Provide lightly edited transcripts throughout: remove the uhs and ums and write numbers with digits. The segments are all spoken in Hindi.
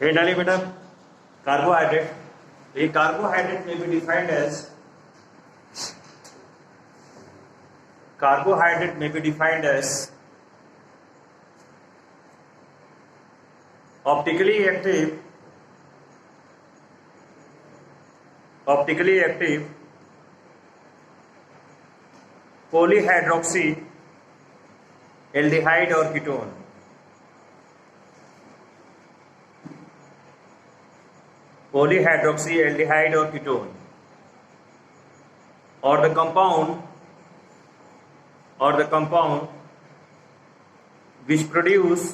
डालिए बेटा कार्बोहाइड्रेट। ये कार्बोहाइड्रेट में be defined as carbohydrate may be defined as optically active polyhydroxy aldehyde or ketone। polyhydroxy aldehyde or ketone or the compound which produce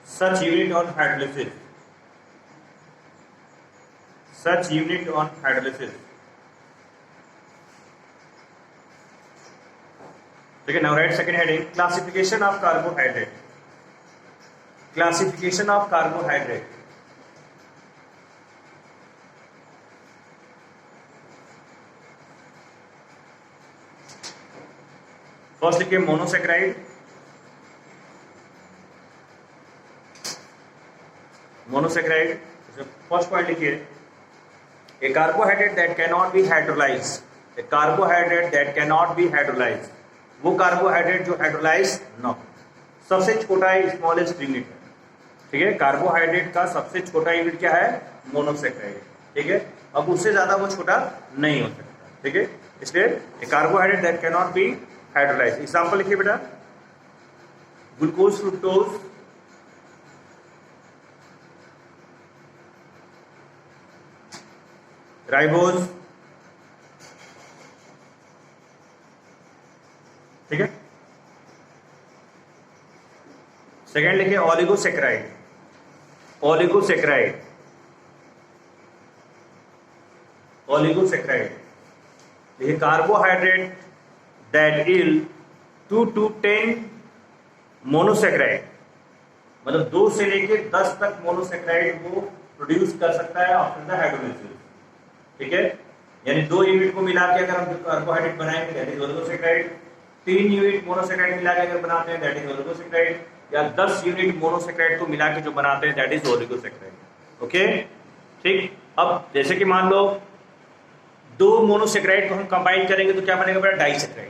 such unit on hydrolysis। ठीक है, now write second heading classification of carbohydrate। First लिखिए मोनोसेक्राइड। फर्स्ट पॉइंट लिखिए a carbohydrate that cannot be hydrolyse. वो कार्बोहाइड्रेट जो हाइड्रोलाइज न हो। सबसे छोटा है स्मॉलेस्ट यूनिट है। ठीक है, कार्बोहाइड्रेट का सबसे छोटा यूनिट क्या है? मोनोसेक्राइड। ठीक है, अब उससे ज्यादा वो छोटा नहीं हो सकता। ठीक है, इसलिए carbohydrate that cannot be hydrolyse. Example लिखिए बेटा ग्लूकोज, फ्रुक्टोज, राइबोज। ठीक है, सेकेंड लिखिए ओलिगोसेक्राइड। देखिए carbohydrate that yield 2 to 10 monosaccharide, मतलब 2 से लेके 10 तक मोनोसेक्राइड वो प्रोड्यूस कर सकता है आफ्टर द हाइड्रोलाइसिस। ठीक है, यानी 2 यूनिट को मिला के अगर हम कार्बोहाइड्रेट बनाएंगे that is oligosaccharide. 3 unit monosaccharide मिला के अगर बनाते हैं दैट इज ओलिगोसेक्राइड, या 10 यूनिट मोनोसेक्राइड को मिला के जो बनाते हैं दैट इज ओलिगोसेक्राइड। ओके, ठीक। अब जैसे कि मान लो 2 मोनोसेक्राइड को हम कंबाइन करेंगे तो क्या बनेगा बेटा? डाइसेक्राइड।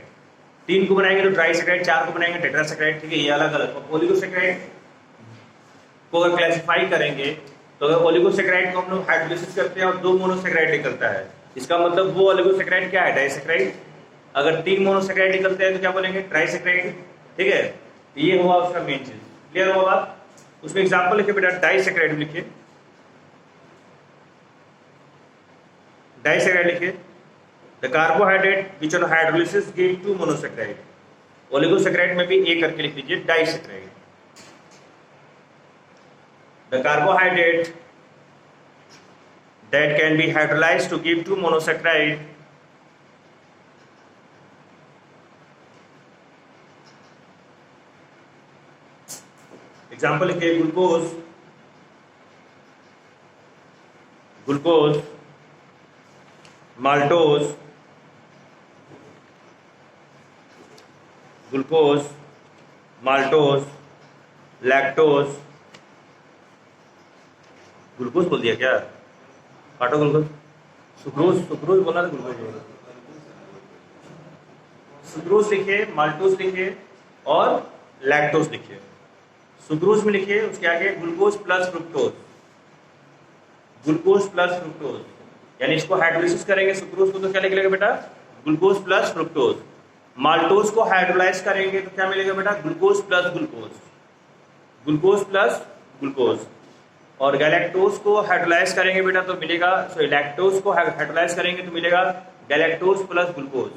3 को बनाएंगे तो ट्राइसेक्राइड, 4 को बनाएंगे टेट्रासेक्राइड। ठीक है, ये अलग अलग। ओलिगोसेक्राइड को अगर क्लासिफाई करेंगे तो अगर ओलिगोसेक्राइड को हम लोग हाइड्रोलाइसिस करते हैं और 2 मोनोसेक्राइड निकलता है, इसका मतलब वो ओलिगोसेक्राइड क्या है? डाइसेक्राइड। अगर 3 मोनोसेक्राइड निकलते हैं तो क्या बोलेंगे? ट्राइसेक्राइड। ठीक है, ये हुआ उसका मेन चीज। क्लियर हुआ बात? उसमें एग्जाम्पल लिखिए बेटा डाइसेक्राइड लिखिए। The carbohydrate which on hydrolysis give 2 monosaccharide। Oligosaccharide में भी ए करके लिख लीजिए disaccharide. The carbohydrate that can be hydrolyzed to give 2 monosaccharide example लिखिए ग्लूकोज, माल्टोज, लैक्टोज। ग्लूकोज बोल दिया क्या? काटो ग्लूकोज। सुक्रोज बोला था, ग्लूकोज। सुक्रोज लिखिए, माल्टोज लिखिए और लैक्टोज लिखिए। सुक्रोज में लिखिए उसके आगे ग्लूकोज प्लस फ्रुक्टोज। यानी इसको हाइड्रोलाइसिस करेंगे सुक्रोज को तो क्या निकलेगा बेटा? Glucose plus fructose. माल्टोज को हाइड्रोलाइज करेंगे तो क्या मिलेगा बेटा? Glucose plus glucose. और गैलेक्टोज को हाइड्रोलाइज करेंगे बेटा तो मिलेगा, सॉरी लैक्टोज को हाइड्रोलाइज करेंगे तो मिलेगा गैलेक्टोज प्लस ग्लूकोज।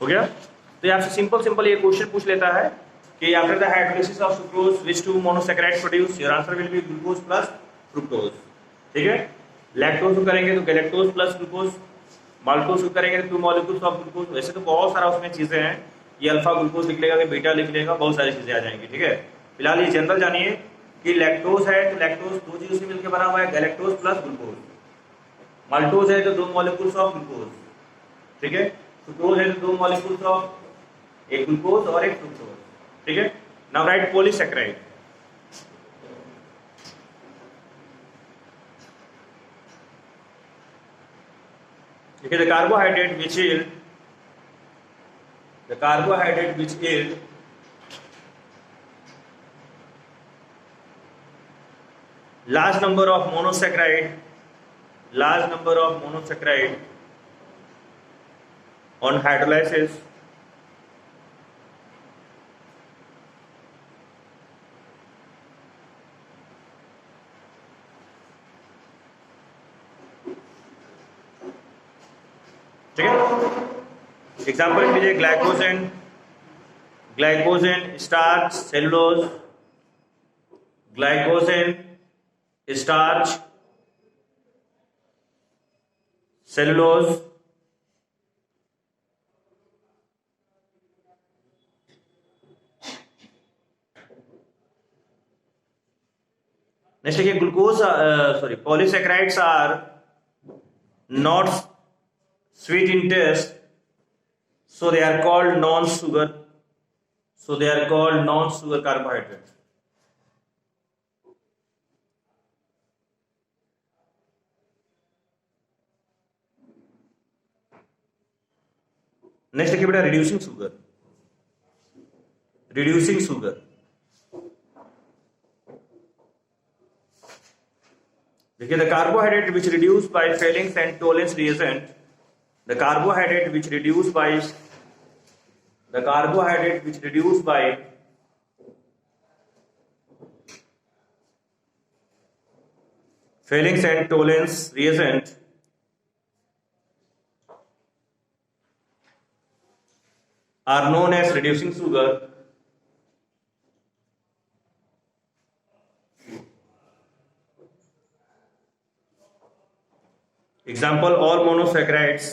हो गया? तो आपसे सिंपल ये क्वेश्चन पूछ लेता है कि after the hydrolysis of sucrose which 2 monosaccharide produce, your answer will be glucose plus fructose. ठीक है, लैक्टोज को करेंगे तो गैलेक्टोज प्लस ग्लूकोज, माल्टोज को करेंगे तो 2 मॉलिक्यूल्स ऑफ ग्लूकोज। वैसे तो बहुत सारा उसमें चीजें हैं, ये अल्फा ग्लूकोज लिख लेगा, बीटा लिख लेगा, बहुत सारी चीजें आ जाएंगी। ठीक है, फिलहाल ये जनरल जानिए कि लैक्टोज है तो लैक्टोज 2 चीजों से मिलकर बना हुआ है, गैलेक्टोज प्लस ग्लूकोज। माल्टोज है तो 2 मॉलिक्यूल्स ऑफ ग्लूकोज। ठीक है, सुक्रोज है दो मॉलिक्यूल्स ऑफ एक ग्लूकोज और एक फ्रुक्टोज, ठीक है। Now right polysaccharide. देखिए the carbohydrate which yield large number of monosaccharide on hydrolysis ठीक है। एग्जाम्पल लीजिए glycogen starch cellulose, glycogen starch cellulose, next देखिए glucose polysaccharides are not sweet in taste, so they are called non-sugar carbohydrates. Next देखिए बेटा रिड्यूसिंग शुगर। देखिए the carbohydrate which reduced by Fehling's and Tollens reagent, the carbohydrate which reduced by Fehling's and Tollens reagent are known as reducing sugar. Example, all monosaccharides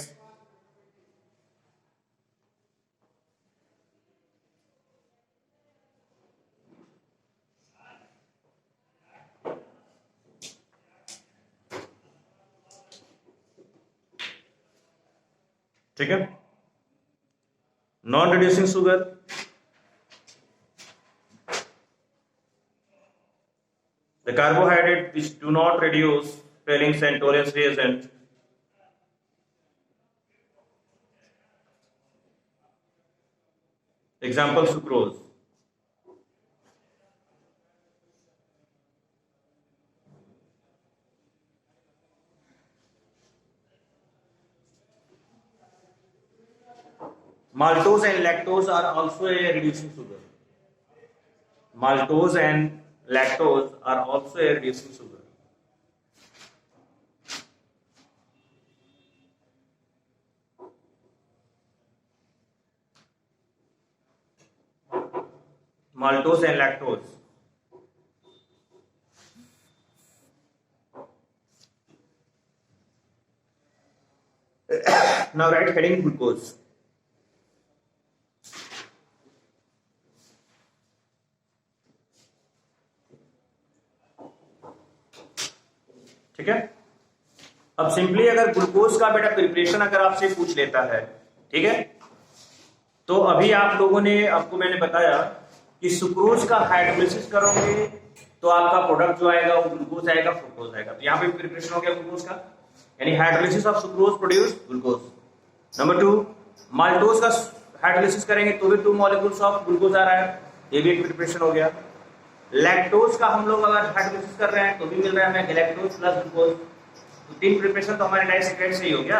ठीक है। Non reducing sugar, the carbohydrate which do not reduce Fehling's and Tollens reagent example sucrose, maltose and lactose are also a reducing sugar. Maltose and lactose are also a reducing sugar. Maltose and lactose. Now write heading glucose. ठीक है। अब सिंपली अगर ग्लूकोज का बेटा प्रिपरेशन अगर आपसे पूछ लेता है, ठीक है, तो अभी आप लोगों ने आपको मैंने बताया कि सुक्रोज का हाइड्रोलिसिस करोगे तो आपका प्रोडक्ट जो आएगा वो ग्लूकोज आएगा, फ्रुक्टोज आएगा। तो यहाँ पे प्रिपरेशन हो गया ग्लूकोज का, यानी hydrolysis of sucrose produce glucose. Number 2, maltose का हाइड्रोलिसिस करेंगे तो भी 2 मॉलिक्यूल्स ऑफ ग्लूकोज आ रहा है, ये भी एक प्रिपरेशन हो गया। लैक्टोज का हम लोग अगर हाइड्रोलिसिस कर रहे हैं तो भी मिल रहा है हमें गैलेक्टोज प्लस ग्लूकोज। तो 3 प्रिपरेशन तो हमारे डाइसेकेराइड से ही हो गया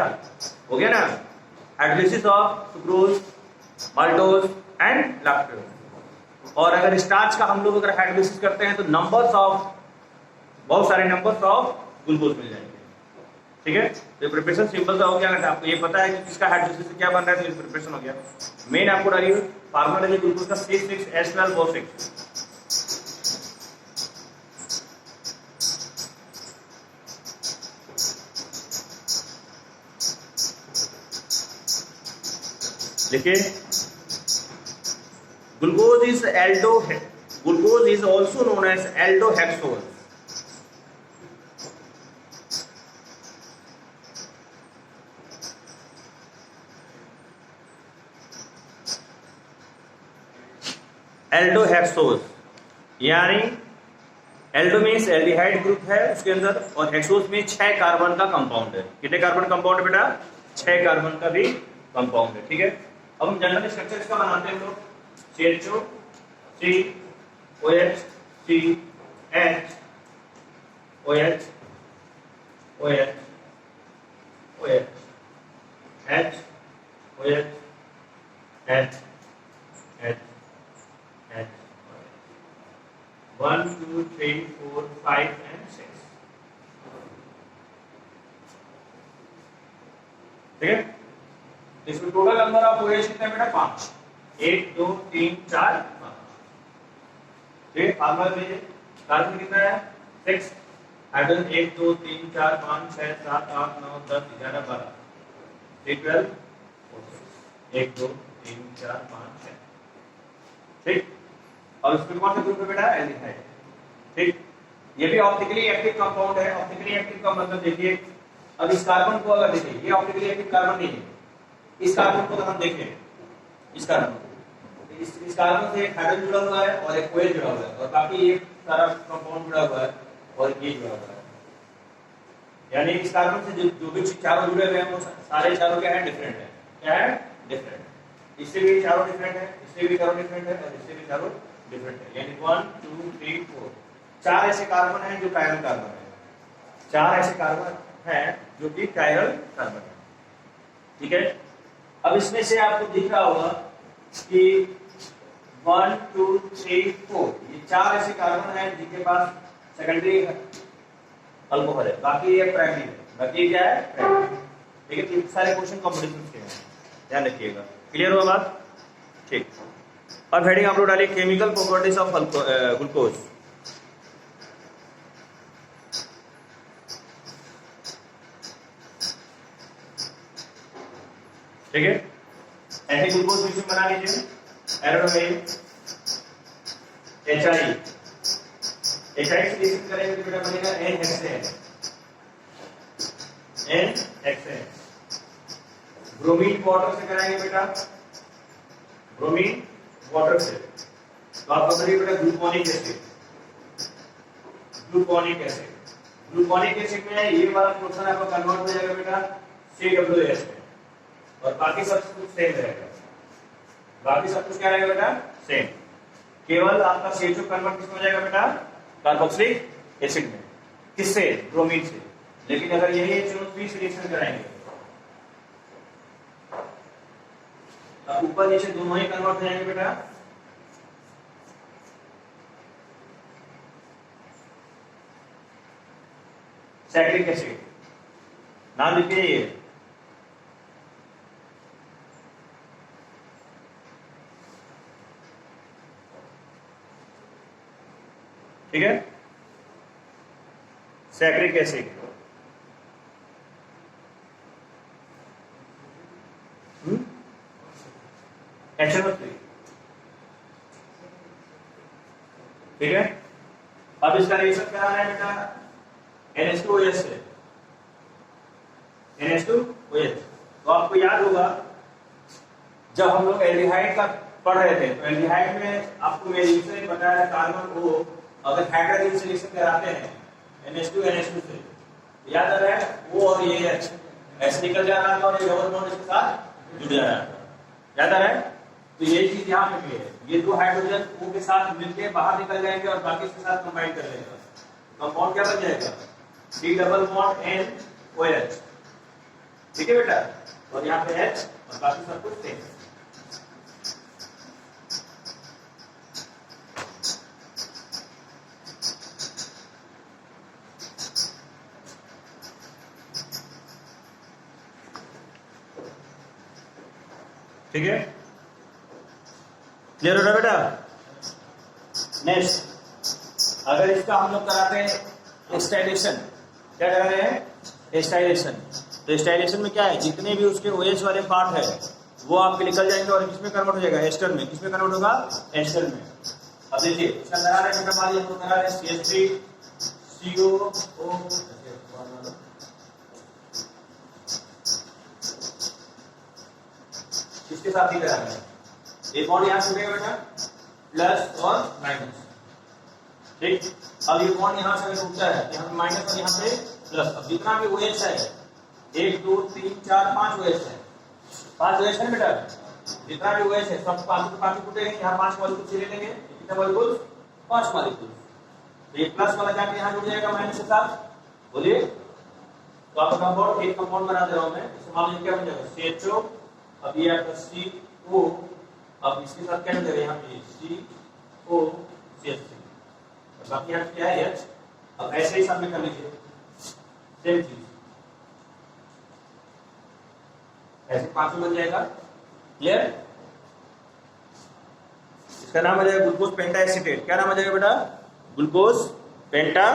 ना, hydrolysis of sucrose, maltose and lactose. और अगर स्टार्च का हम लोग अगर हाइड्रोलिसिस करते हैं तो बहुत सारे नंबर्स ऑफ ग्लूकोज मिल जाएंगे, ठीक है। तो प्रिपरेशन सिंपल सा हो गया। अगर आपको ये पता है कि किसका हाइड्रोलिसिस से क्या बन रहा है तो ये प्रिपरेशन हो गया। मेन आपको डालिए फार्मूला डालिए ग्लूकोज का C6H12O6। देखिए glucose is also known as aldohexose. Aldohexose, यानी एल्डो मीन्स एल्डिहाइड ग्रुप है उसके अंदर, और हेक्सोज में 6 कार्बन का कंपाउंड है। कितने कार्बन कंपाउंड है बेटा? 6 कार्बन का भी कंपाउंड है। ठीक है, अब हम जनरल स्ट्रक्चर इसका बनाते हैं लोग। CHO, C, OH, C, H, OH, OH, OH, H, OH, H, H, H, 1, 2, 3, 4, 5 and 6। ठीक है, इसमें टोटल नंबर ऑफ OH कितना बेटा? 5। 1 2 3 4 5। ठीक है, फार्मूला में कार्बन कितना है? 6, हाइड्रोजन 1 2 3 4 5 6 7 8 9 10 11 12 12 1 2 3 4 5 6। ठीक, और इसमें कौन सा ग्रुप है बेटा? एल्डिहाइड। ठीक, ये भी ऑप्टिकली एक्टिव कंपाउंड है। ऑप्टिकली एक्टिव का मतलब देखिए, अब इस कार्बन को अगर देखिए, ये ऑप्टिकली एक्टिव कार्बन नहीं है। इस कार्बन को अगर हम देखें, इस कार्बन इस कार्बन से एक हाइड्रोजन जुड़ा हुआ है और एक OH जुड़ा हुआ है, और बाकी एक सारा कंपाउंड जुड़ा हुआ है और ये जुड़ा हुआ है। यानी इस कार्बन से जो भी चारों जुड़े हुए हैं वो सारे चारों क्या है? डिफरेंट है। क्या है? डिफरेंट। इससे भी चारों डिफरेंट है, इससे भी चारों डिफरेंट है, और इससे भी चारों डिफरेंट है। यानी 1 2 3 4 4 ऐसे कार्बन हैं जो कायरल कार्बन है। 4 ऐसे कार्बन हैं जो कि कायरल कार्बन है। ठीक है, अब इसमें से आपको दिख रहा होगा कि 1 2 3 4 ये 4 ऐसे कार्बन हैं जिनके पास सेकेंडरी अल्कोहल है, बाकी ये प्राइमरी है। बाकी क्या है? प्राइमरी। ठीक है, तो सारे क्वेश्चन कॉम्पिटिशन के हैं, ध्यान रखिएगा। क्लियर हुआ बात? ठीक, अब हेडिंग आप लोग डालिए केमिकल प्रॉपर्टीज ऑफ ग्लूकोज। ठीक है, ऐसे ग्लूकोज मिश्रण बना लीजिए। एरोमेल HI से रिएक्शन करेंगे तो बेटा बनेगा N-हेक्सेन। N-हेक्सेन। ब्रोमीन वाटर से कराएंगे बेटा, ब्रोमीन वाटर से तो आपका बनेगा बेटा gluconic acid. Gluconic acid, gluconic acid में ये वाला पोर्शन आपका कन्वर्ट हो जाएगा बेटा COOH में, और बाकी सब कुछ सेम रहेगा। बाकी सब कुछ क्या रहेगा बेटा? सेम। केवल आपका CHO कन्वर्ट किसमें हो जाएगा बेटा? कार्बोक्सिलिक एसिड में। किससे? ब्रोमीन से। लेकिन अगर यही HNO3 से रिएक्शन कराएंगे तो ऊपर नीचे दोनों ही कन्वर्ट हो जाएंगे बेटा सैक्रिक एसिड। नाम लिखिए ये, ठीक है, सैक्रिक एसिड। HNO3। ठीक है, अब इसका रिएक्शन कराना है बेटा NH2OH से। NH2OH तो आपको याद होगा जब हम लोग एल्डिहाइड का पढ़ रहे थे तो एल्डिहाइड में आपको मैं रिएक्शन बताया कार्बन को अगर हाइड्रोजन से रिएक्शन कराते हैं NH2 से, याद आ रहा है? वो और ये ऐसे निकल जा रहा था और ये डबल बॉन्ड इसके साथ जुड़ जा रहा था। याद आ रहा है? तो ये चीज यहाँ पे भी है, ये दो हाइड्रोजन O के साथ मिलके बाहर निकल जाएंगे और बाकी के साथ कंबाइन कर लेंगे। कंपाउंड क्या बन जाएगा? C double bond NOH। ठीक है बेटा, और यहाँ पे H और बाकी सब कुछ सेम। ठीक है, क्लियर हो रहा बेटा? नेक्स्ट, अगर इसका हम लोग कराते हैं एस्टाइलेशन, क्या करा रहे हैं? एस्टाइलेशन। तो एस्टाइलेशन में क्या है? जितने भी उसके OH वाले पार्ट है वो आपके निकल जाएंगे और किसमें कन्वर्ट हो जाएगा? एस्टर में। किसमें कन्वर्ट होगा? एस्टर में। अब देखिए इसका करा रहे हैं, मान लीजिए हम लोग करा रहे हैं CH3COO, किसके साथ ही करा रहे हैं? एक बॉन्ड यहाँ छूटेगा बेटा प्लस और माइनस। ठीक, अब ये बॉन्ड यहाँ से अगर टूटता है यहाँ पे माइनस और यहाँ पे प्लस। अब जितना भी OH है 1 2 3 4 5 OH है, 5 OH है बेटा, जितना भी OH है सब 5 टूटेंगे, यहाँ 5 मॉलिक्यूल से ले लेंगे, कितने मॉलिक्यूल 5 मॉलिक्यूल। तो ये प्लस वाला जाके यहाँ जुड़ जाएगा माइनस के साथ, बोलिए। तो आपका कंपाउंड एक कंपाउंड बना दे रहा हूं मैं, इसे मान लीजिए क्या बन जाएगा CHO, अब ये आपका CO, अब इसके साथ क्या बन जाएगा यहाँ पे COCH3, बाकी यहाँ क्या है H। अब ऐसे ही सब में कर लीजिए सेम चीज, ऐसे 5 बन जाएगा। क्लियर? इसका नाम आ जाएगा ग्लूकोज पेंटा एसीटेट। क्या नाम आ जाएगा बेटा? ग्लूकोज पेंटा